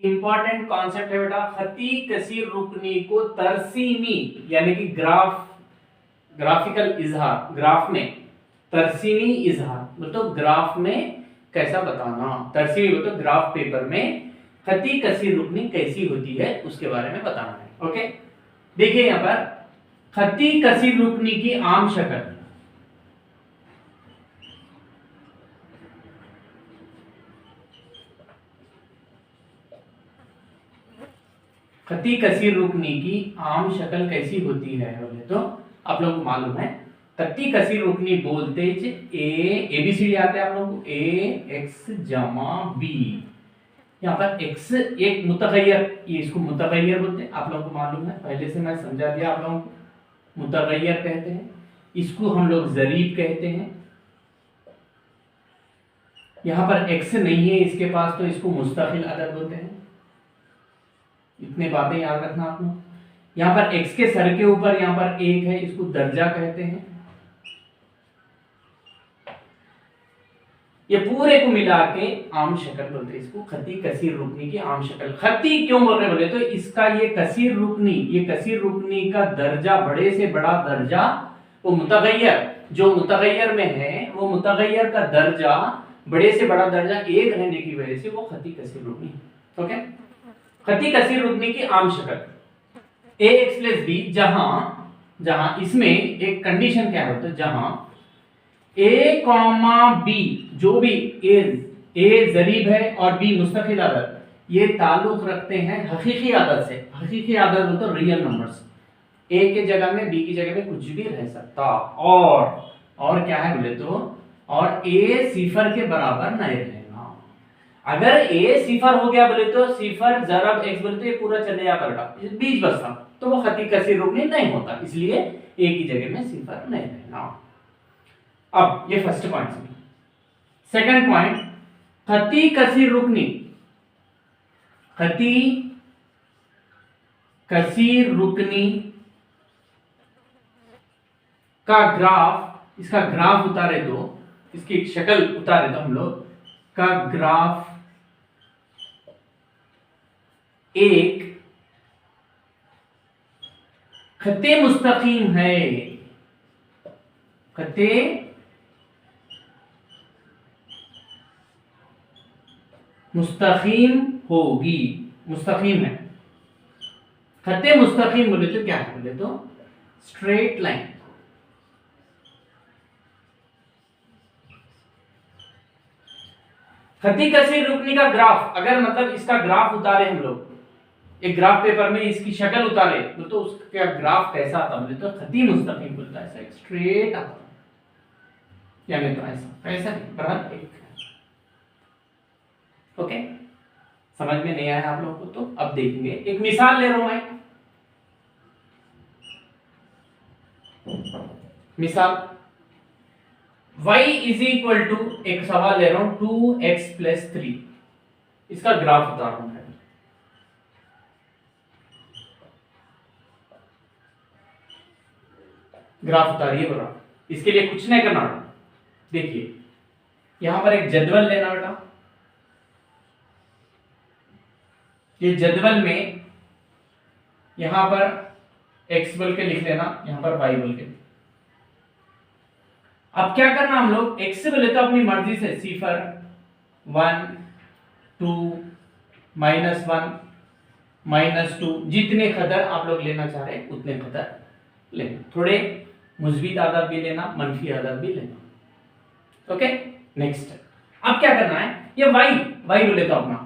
Important concept है बेटा, खती कसीर रुकनी को तरसीमी यानी कि ग्राफिकल इजहार, ग्राफ में तरसीमी इजहार मतलब ग्राफ में कैसा बताना, तरसीमी मतलब ग्राफ पेपर में खती कसीर रुकनी कैसी होती है उसके बारे में बताना है। ओके, देखिए यहां पर खती कसीर रुकनी की आम शक्ल, खती कसीर रुकनी की आम शक्ल कैसी होती है बोले तो आप लोगों को मालूम है, खती कसीर रुकनी बोलते एबीसीडी आते हैं आप लोगों को, ए एक्स जमा बी। यहाँ पर एक्स एक मुतगय्यर, ये इसको मुतगय्यर बोलते हैं, आप लोगों को मालूम है, पहले से मैं समझा दिया आप लोगों को, मुतगय्यर कहते हैं। इसको हम लोग जरीब कहते हैं। यहाँ पर एक्स नहीं है इसके पास तो इसको मुस्तकिल अदद बोलते हैं। इतने बातें याद रखना आप लोग। यहाँ पर x के सर के ऊपर यहाँ पर एक है, इसको दर्जा कहते हैं। ये पूरे को मिला के आम शक्ल बोलते हैं, इसको खती कसीर रुकनी की आम शक्ल। खती क्यों बोल रहे बोले तो इसका ये कसीर रुकनी का दर्जा, बड़े से बड़ा दर्जा, वो मुतगय्यर जो मुतगय्यर में है, वो मुतगय्यर का दर्जा, बड़े से बड़ा दर्जा एक रहने की वजह से वो खती कसीर रुकनी। ओके, खती कसीर रुकनी की आम शक्ल ए एक्स प्लस बी, जहां इसमें एक कंडीशन क्या होता है, जहां ए कॉमा बी, जो भी ए जरीब है और बी मुस्तकिल अदद, ये ताल्लुक रखते हैं हकीकी अदद से। हकीकी अदद मतलब रियल नंबर्स, ए के जगह में बी की जगह में कुछ भी रह सकता, और क्या है बोले तो, और ए सिफर के बराबर नहीं रहना। अगर ए सिफर हो गया बोले तो सिफर जरब एक्स बोले तो ये पूरा चले जाता बेटा, बीच बचता तो वो खती कसीर रुकनी नहीं होता, इसलिए ए की जगह में सिफर नहीं रहना। अब ये फर्स्ट पॉइंट। सेकंड पॉइंट, खती कसीर रुकनी, खती कसीर रुकनी का ग्राफ, इसका ग्राफ उतारे तो, इसकी शक्ल उतारे तो हम लोग का ग्राफ एक खते मुस्तकीम है, खते मुस्तकीम होगी, मुस्तकीम है। खते मुस्तकीम बोले तो क्या है बोले तो स्ट्रेट लाइन। खती कसीर रुकनी का ग्राफ, अगर मतलब इसका ग्राफ उतारे हम लोग, एक ग्राफ पेपर में इसकी शक्ल उतारे तो उसका ग्राफ कैसा आता बोले तो खती मुस्तकीम बोलता है, ऐसा स्ट्रेट आता, यानी तो ऐसा बराबर एक। ओके, समझ में नहीं आया आप लोगों को तो अब देखेंगे, एक मिसाल ले रहा हूं मैं, मिसाल y इज इक्वल टू, एक सवाल ले रहा हूं 2x प्लस 3, इसका ग्राफ उतार रहा हूं, ग्राफ उतारिए बोला, इसके लिए कुछ नहीं करना। देखिए यहां पर एक जदवल लेना बेटा, ये जदवल में यहां पर x बोल के लिख लेना, यहां पर y बोल के। अब क्या करना हम लोग, x से बोले तो अपनी मर्जी से सिफर 1 2 -1 -2 जितने खतर आप लोग लेना चाह रहे हैं उतने खतर लेना, थोड़े मुस्बित आदत भी लेना, मनफी आदत भी लेना। ओके, नेक्स्ट अब क्या करना है, ये y बोले तो अपना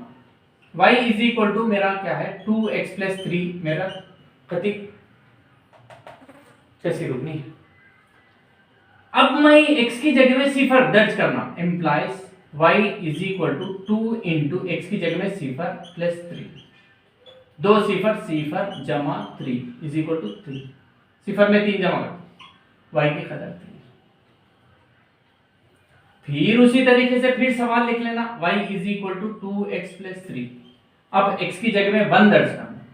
y इज इक्वल टू मेरा क्या है 2x प्लस 3, मेरा खती कैसी रुकनी है। अब मैं x की जगह में सिफर दर्ज करना, implies y is equal to 2 into x की जगह में सिफर प्लस 3, 2 सिफर सिफर जमा 3 इज इक्वल टू 3, सिफर में 3 जमा कर y की कदर 3। फिर उसी तरीके से फिर सवाल लिख लेना, y is equal to 2x plus 3, अब x की जगह में 1 दर्ज करना,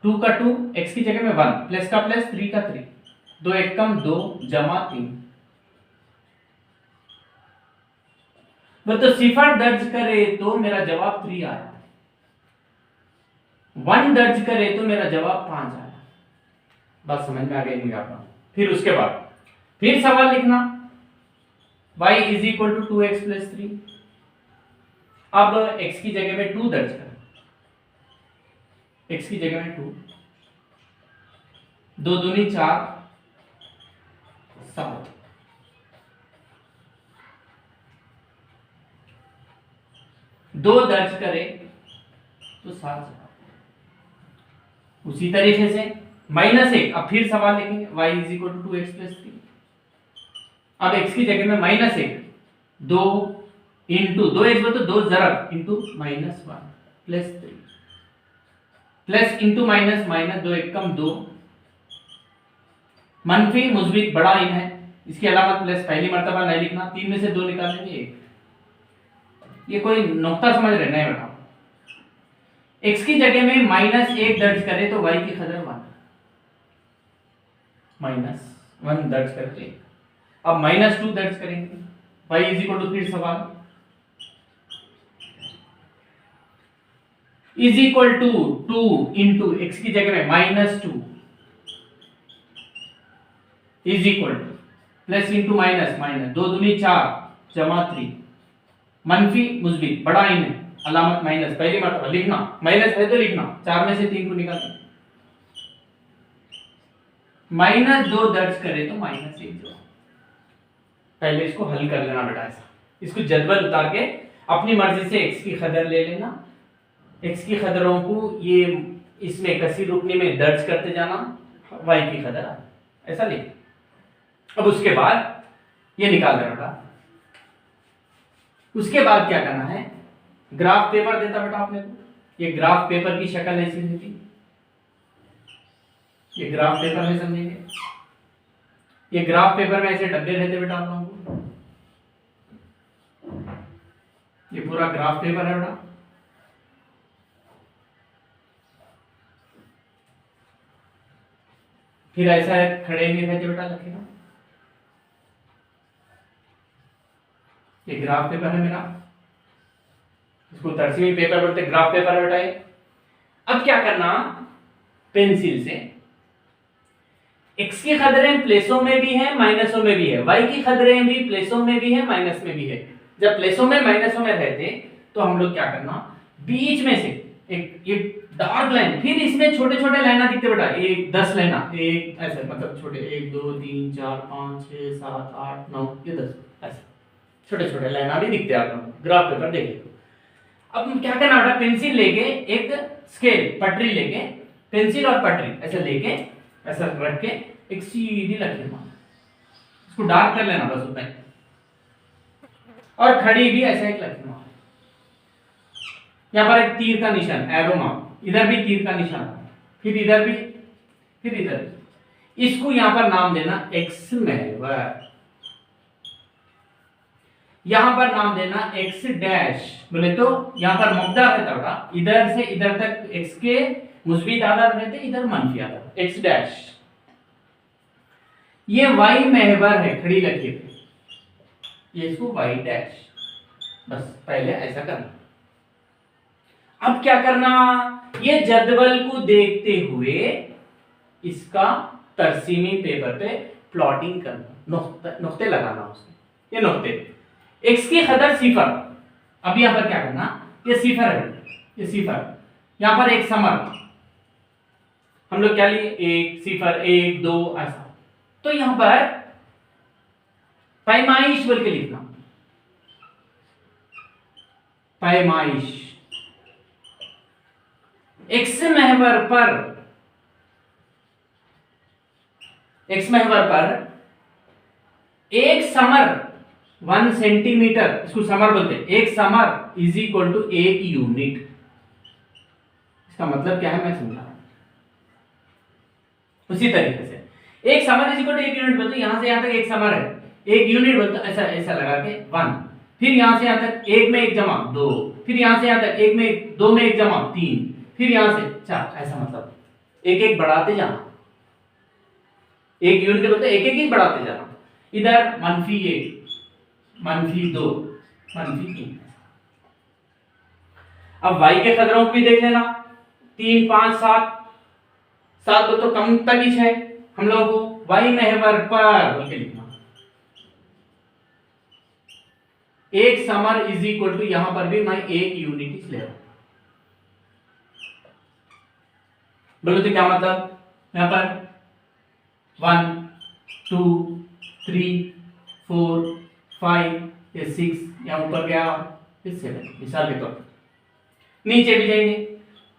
2 का 2, x की जगह में 1, प्लस का प्लस, 3 का 3, 2 एक कम 2 जमा 3, वो तो सिफर दर्ज करे तो मेरा जवाब 3 आया, 1 दर्ज करे तो मेरा जवाब 5 आया। बात समझ में आ गई नहीं आपको? फिर उसके बाद फिर सवाल लिखना, y is equal to 2x plus 3। अब x की जगह में 2 दर्ज करें, x की जगह में 2, 2 दूनी 4, 7, दो दर्ज करें तो 7। उसी तरीके से -1, अब फिर सवाल लिखेंगे y is equal to 2x plus 3। अब x की जगह में -1, 2 इंटू 2x बोलते 2 जरब into -1 plus 3, plus into minus minus, 2 एकम 2, मनफी मुस्बित बड़ा इन है, इसकी अलामत प्लस पहली मर्तबा नहीं लिखना, 3 में से 2 निकाल लेंगे 1। ये कोई नुक्ता समझ रहे नहीं बेटा? x की जगह में -1 दर्ज करें तो y की कदर 1, -1 दर्ज करके अब -2 दर्ज करेंगे, y इज इक्वल टू, फिर सवाल is equal to 2 into x की जगह में -2 is equal to plus into minus minus, 2 दूनी 4 जमा 3, मनफी मुस्बित बड़ा इन है, अलामत माइनस पहली मर्तबा लिखना, माइनस है तो लिखना, 4 में से 3 को निकालना, -2 दर्ज करे तो -1 जो। पहले इसको हल कर लेना बेटा, ऐसा इसको जदवल उतार के अपनी मर्जी से x की कदर ले लेना, x की कदरों को ये इसमें कसीर रुकनी में दर्ज करते जाना, y की कदर ऐसा लिख। अब उसके बाद ये निकाल देना बेटा। उसके बाद क्या करना है, ग्राफ पेपर देता बेटा आपने को, ये ग्राफ पेपर की शक्ल ऐसी होती, ये ग्राफ पेपर में समझेंगे, ये ग्राफ पेपर में ऐसे डब्बे रहते बेटा आप लोगों को, ये पूरा ग्राफ पेपर है बेटा। फिर ऐसा खड़े नहीं रहते बेटा, लिखेगा ये ग्राफ पेपर है मेरा, इसको तरसीमी पेपर बोलते, ग्राफ पेपर है बेटा ये। अब क्या करना, पेंसिल से x की कदरें प्लेसों में भी है माइनसों में भी है, y की कदरें भी प्लेसों में भी है माइनस में भी है। जब प्लेसों में माइनसों में रहते तो हम लोग क्या करना, बीच में से एक ये डार्क लाइन, फिर इसमें छोटे छोटे लाइना दिखते बेटा, एक 10 लाइना, एक ऐसे मतलब छोटे, 1 2 3 4 5 6 7 8 9 ये 10 ऐसे छोटे छोटे लाइना भी दिखते हैं आप लोगों को, ग्राफ पेपर देखिए। अब क्या करना बेटा, पेंसिल लेके एक स्केल पटरी लेके, पेंसिल और पटरी ऐसे लेके ऐसा रख के एक सीधी लकीर मारना, इसको डार्क कर लेना बस उसमें, और खड़ी भी ऐसा एक लकीर मारना, यहाँ पर एक तीर का निशान एरो मार, इधर भी तीर का निशान, फिर इधर भी, फिर इधर भी। इसको यहाँ पर नाम देना एक्स महवर, यहां पर नाम देना x डैश, बोले तो यहां पर मुब्दा रहता था, इधर से इधर तक x के मुस्बित आधार रहते, इधर मनफी आधार, x डैश। ये y महवर है खड़ी लकीर, ये इसको y डैश, बस पहले ऐसा करना। अब क्या करना, ये जदवल को देखते हुए इसका तरसीमी पेपर पे प्लॉटिंग करना, नुक्ते लगाना उसके, ये नुक्ते, x की कदर 0। अब यहां पर क्या करना, ये 0 है, ये 0, यहां पर एक समर, हम लोग क्या लिए 1 0 1 2 ऐसा, तो यहां पर पैमाइश बोल के लिखना, पैमाइश, x महवर पर एक समर 1 सेंटीमीटर, इसको समर बोलते हैं, एक समर इज इक्वल टू 1 यूनिट। इसका मतलब क्या है मैं समझा रहा हूं। उसी तरीके से एक समर इज इक्वल टू 1 यूनिट बोलते, यहां से यहां तक एक समर है, 1 यूनिट बोलते ऐसा ऐसा लगा के 1, फिर यहां से यहां तक 1 में 1 जमा 2, फिर यहां से यहां तक 1 में 1 2 में 1 जमा 3, फिर यहां से 4, ऐसा मतलब एक एक बढ़ाते जाना, 1 यूनिट बोलते एक एक ही बढ़ाते जाना। इधर -1 -2, -3। अब y के खतरों को भी देख लेना, 3 5 7, 7 तो कम तक ही है हम लोगों को, y महवर पर बोल के लिखना। एक समर इज इक्वल टू, यहां पर भी मैं एक यूनिट ले रहा हूं। बोलो तो क्या मतलब, यहां पर 1 2 3 4 5 ये 6, यहां ऊपर क्या 7, मिसाल के तौर पर। नीचे भी जाएंगे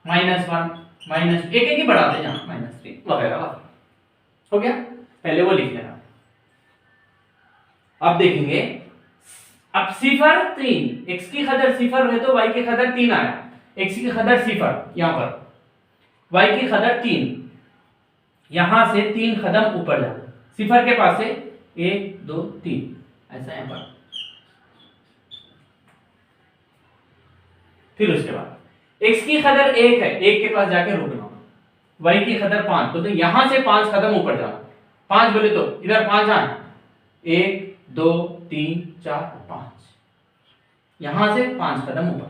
-1 एक एक ही बढ़ाते जाना, -3 वगैरह वगैरह। हो गया, पहले वो लिख लेना। अब देखेंगे, अब 0 3, x की कदर 0 है तो y की कदर 3 आया, x की कदर 0 यहां पर, y की कदर 3, यहां से 3 कदम ऊपर जाना, 0 के पास से 1 2 3 ऐसा यहां पर। फिर उसके बाद x की कदर 1 है, 1 के पास जाके रुकना, y की कदर 5, तो यहां से 5 कदम ऊपर जाना। 5 बोले तो इधर 5 आए, 1 2 3 4 5, यहां से 5 कदम ऊपर।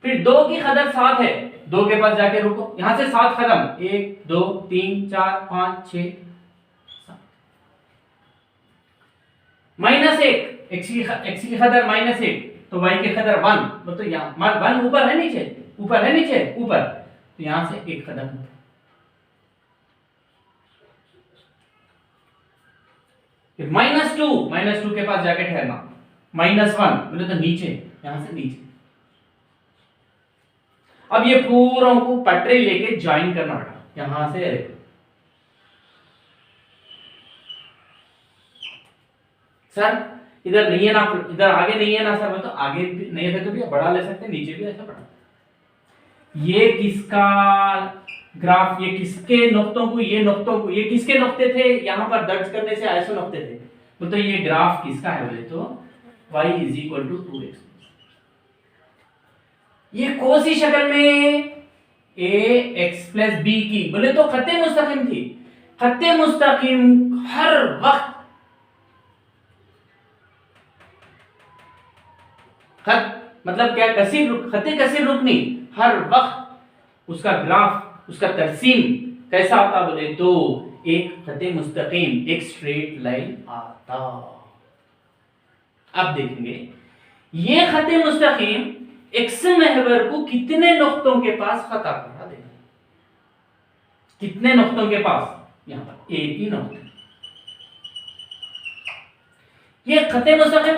फिर 2 की कदर 7 है, 2 के पास जाके रुको, यहां से 7 कदम, 1 2 3 4 5 6 7। -1, x की कदर -1 तो y की कदर 1, तो यहां 1 ऊपर है नीचे, ऊपर है नीचे ऊपर, तो यहां से 1 कदम ऊपर। फिर -2 के पास जाके ठहरना, -1 बोले तो नीचे, यहां से नीचे। अब ये पूरों को पटरी लेके ज्वाइन करना पड़ा, यहां से सर इधर नहीं है ना, इधर आगे नहीं है ना सर, तो आगे भी नहीं है तो भी बड़ा ले सकते हैं, नीचे भी ऐसा बड़ा। ये किसका ग्राफ, ये किसके नुक्तों को, ये नुक्तों को, ये किसके नुक्ते थे, यहां पर दर्ज करने से ऐसे नुक्ते थे, तो ये ग्राफ किसका है बोले तो y = 2x। ये कौन सी शक्ल में, ax + b की, बोले तो खत्ते मुस्तकीम थी। खत्ते मुस्तकीम हर वक्त खत मतलब क्या, खत्ते कसीर रुकनी, हर वक्त उसका ग्राफ, उसका तरसीम कैसा आता बोले तो एक खत्ते मुस्तकीम, एक स्ट्रेट लाइन आता। अब देखेंगे ये खत्ते मुस्तकीम एक्स महवर को कितने नुक्तों के पास खता करा देगा, कितने नुक्तों के पास, यहां पर एक ही नुक्ता। ये खत्ते मुस्तकीम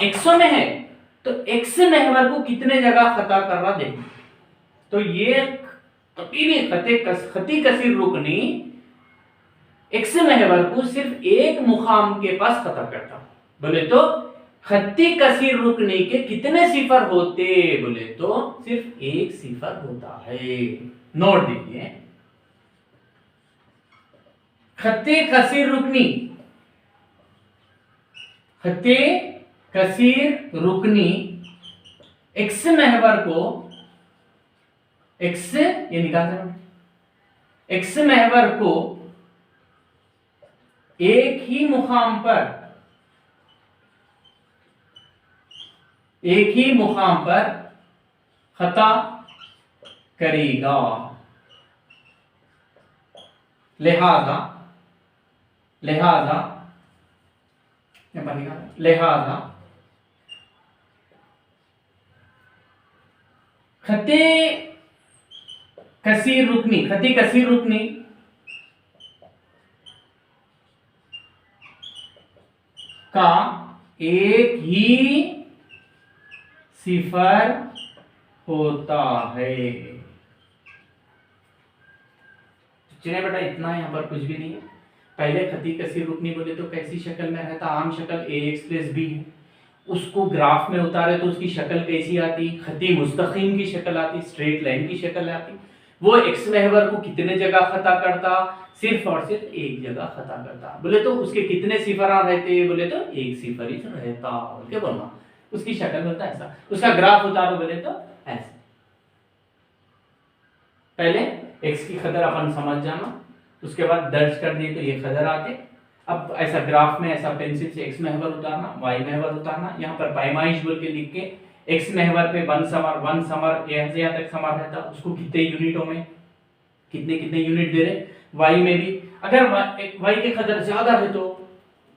एक्सों में है तो एक्स महवर को कितने जगह खता कर रहा देखें, तो ये कभी भी खती कसीर रुकनी एक्स महवर को सिर्फ एक मुकाम के पास खता करता। बोले तो खती कसीर रुकनी के कितने सिफर होते, बोले तो सिर्फ एक सिफर होता है। नोट दीजिए, खते कसीर रुकनी, खते कसीर रुकनी एक्स महवर को, एक्स ये निकाल सकते, एक्स महवर को एक ही मुकाम पर, एक ही मुकाम पर खता करेगा। लिहाजा लिहाजा लिहाजा खते कसीर रुकनी, खती कसीर रुकनी का एक ही सिफर होता है। चलिए बेटा इतना यहां पर कुछ भी नहीं है। पहले खती कसीर रुकनी बोले तो कैसी शक्ल में रहता, आम शक्ल ax + b है, उसको ग्राफ में उतारे तो उसकी शक्ल कैसी आती, खती मुस्तकीम की शक्ल आती, स्ट्रेट लाइन की शक्ल आती। वो एक्स महवर को कितने जगह खता करता, सिर्फ और सिर्फ एक जगह खता करता। बोले तो उसके कितने सिफरा रहते, बोले तो एक सिफर ही रहता, बोल के बोलना। उसकी शक्ल होता ऐसा, उसका ग्राफ उतारो बोले तो ऐसे। पहले एक्स की कदर अपन समझ जाना, उसके बाद दर्ज कर दिए तो ये कदर आते, अब ऐसा ग्राफ में ऐसा पेंसिल से x महवर उतारना, y महवर उतारना, यहाँ पर पैमाइश बोल के लिख के x महवर पे 1 समर यहाँ तक समर रहता, उसको कितने यूनिटों में कितने कितने यूनिट दे रहे, y में भी अगर y के कदर ज्यादा है तो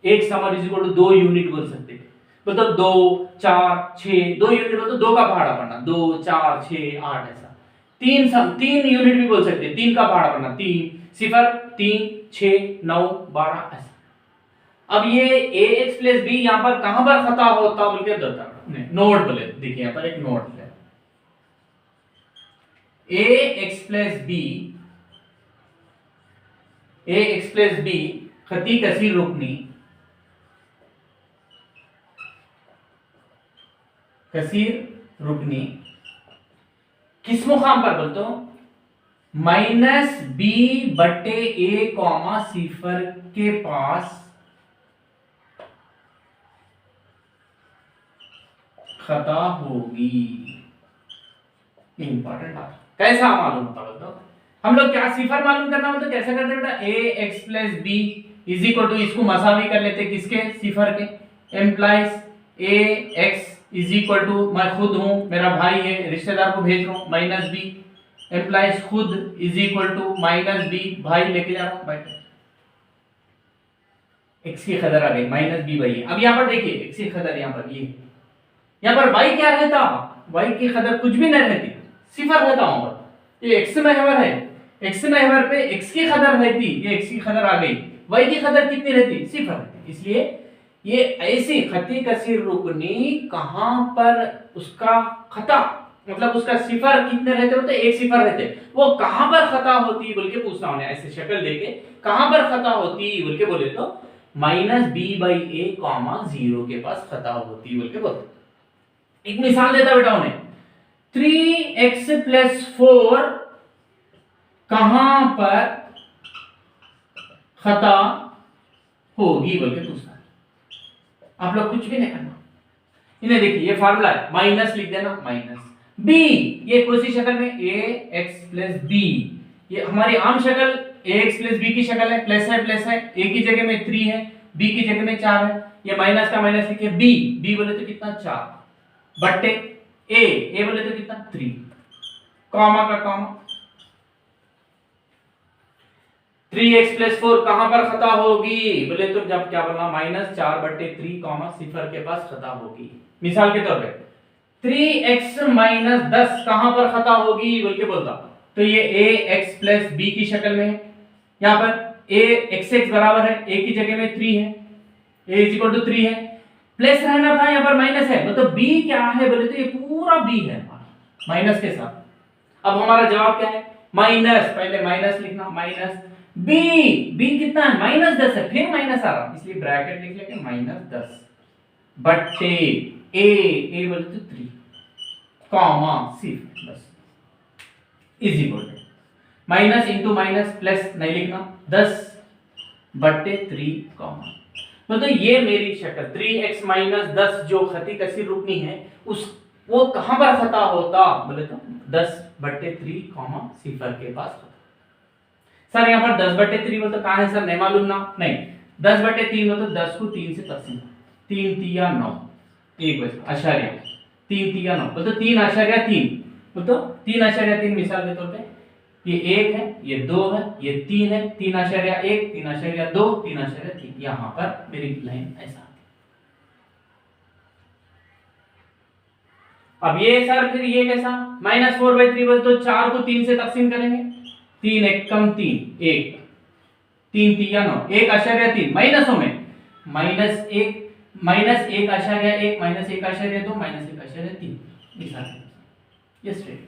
एक समर इज इक्वल टू 2 यूनिट बोल सकते हैं, मतलब 2 4 6 2 यूनिट मतलब 2 का पहाड़ा पढ़ना, 2 4 6 8 ऐसा, 3 यूनिट भी बोल सकते हैं, 3 का पहाड़ा पढ़ना, 3 0 3 6 9 12 ऐसा। अब ये ax प्लस b यहाँ पर कहां पर खता होता बोल के नोट बोले, देखिए यहाँ पर एक नोट है, ax प्लस b खती कसीर रुकनी, कसीर रुकनी किस मुकाम पर बोलते हो, माइनस b बटे a कॉमा सिफर के पास खता होगी। इंपॉर्टेंट बात, कैसा मालूम होता बोलते, हम लोग क्या सिफर मालूम करना बोलते कैसे करते बेटा, ax plus b is equal to, इसको मसावी कर लेते किसके, सिफर के, implies ax is equal to, मैं खुद हूं मेरा भाई है रिश्तेदार को भेज रहा हूं, माइनस b एम्प्लाइज खुद is equal to minus b भाई लेके जा रहा हूं बैठे, x की कदर आ गई माइनस b भाई। अब यहां पर देखिए x की कदर यहां पर ये, यहां पर y क्या रहता, y की कदर कुछ भी नहीं रहती, सिफर रहता वहां पर, ये x महवर है, x महवर पे x की कदर रहती, ये x की कदर आ गई, y की कदर कितनी रहती, सिफर रहती। इसलिए ये ऐसी खती कसीर रुकनी कहां पर उसका खता मतलब उसका सिफर कितने रहते होते, एक सिफर रहते, वो कहां पर खता होती बोल के पूछना उन्हें, ऐसे शक्ल देके कहां पर खता होती बोल के बोले तो minus B by A comma 0 के पास खता होती बोल के बोलते। एक मिसाल देता बेटा उन्हें, 3x प्लस 4 कहां पर खता होगी बोल के पूछना, आप लोग कुछ भी नहीं करना, इन्हें देखिए ये फार्मूला है, माइनस लिख देना, माइनस b, ये कौन सी शक्ल में, ax प्लस b, ये हमारी आम शक्ल ax प्लस b की शक्ल है, प्लस है, a की जगह में 3 है, b की जगह में 4 है, ये माइनस का माइनस लिखिए, b बोले तो कितना 4 बट्टे a बोले तो कितना 3, कॉमा का कॉमा, 3x प्लस 4 कहां पर खता होगी बोले तो जब क्या बोलना, माइनस 4 बट्टे 3 कॉमा सिफर के पास खता होगी। मिसाल के तौर पे 3x माइनस 10 कहां पर खता होगी बोल के बोलता, तो ये ax प्लस b की शक्ल में है, यहां पर x बराबर है a की जगह में 3 है, a इज इक्वल टू 3 है, प्लस रहना था यहां पर माइनस है, मतलब b क्या है बोले तो ये पूरा b है माइनस के साथ। अब हमारा जवाब क्या है, माइनस, पहले माइनस लिखना, माइनस b कितना है, माइनस 10 है, फिर माइनस आ रहा इसलिए ब्रैकेट लिख लेंगे माइनस 10 बट्टे a बोले तो 3 कॉमा सिर्फ बस is equal to minus into minus plus नहीं लिखना, 10 बट्टे 3 कॉमा, तो ये मेरी शक्ल 3x माइनस 10 जो खती कसीर रुकनी है उस वो कहां पर खता होता बोले तो 10 बट्टे 3 कॉमा सिफर के पास खता। सर यहाँ पर 10 बट्टे 3 बोलते कहां है सर, नहीं मालूम ना, नहीं 10 बट्टे 3 बोलते 10 को 3 से तकसीम, 3 तिया 9, एक बचे आशार्य 3 तिया 9 बोलते 3 आशार्य 3 बोलते 3 आशार्य 3 मिसाल के तौर पे ये 1 है, ये 2 है, ये 3 है, 3 आशार्य 1 3 आशार्य 2 3 आशार्य 3, यहां पर मेरी लाइन ऐसा। अब ये सर फिर ये कैसा, -4/3 बोले तो 4 को 3 से तकसीम करेंगे, 3 एक कम 3 1 3 तिया 9 1 आशार्य 3 माइनसों में -1 -1 आशार्य 1 -1 आशार्य 2 -1 आशार्य 3 मिसाल ये स्ट्रेट।